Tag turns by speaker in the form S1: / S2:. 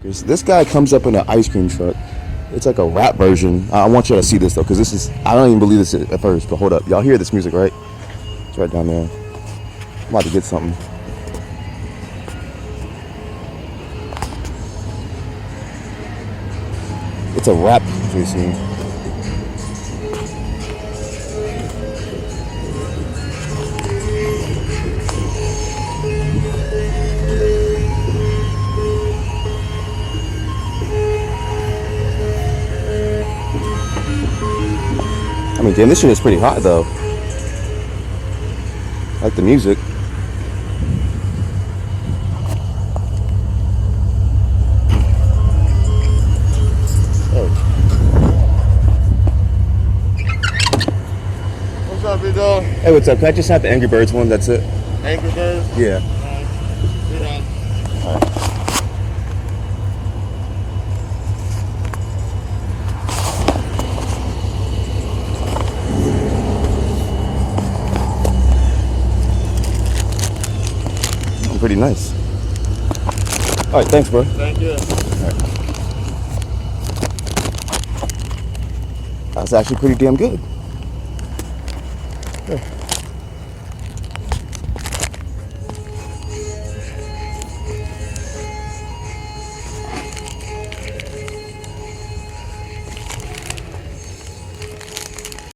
S1: This guy comes up in an ice cream truck. It's like a rap version. I want you to see this though, because this is, I don't even believe this at first, but hold up. Y'all hear this music, right? It's right down there. I'm about to get something. It's a rap, JC. I mean, damn, this shit is pretty hot though. I like the music.
S2: What's up, big dog?
S1: Hey, what's up? Can I just have the Angry Birds one? That's it.
S2: Angry Birds?
S1: Yeah.
S2: All right.
S1: Pretty nice. All right, thanks, bro.
S2: Thank you.
S1: All right. That's actually pretty damn good. Yeah.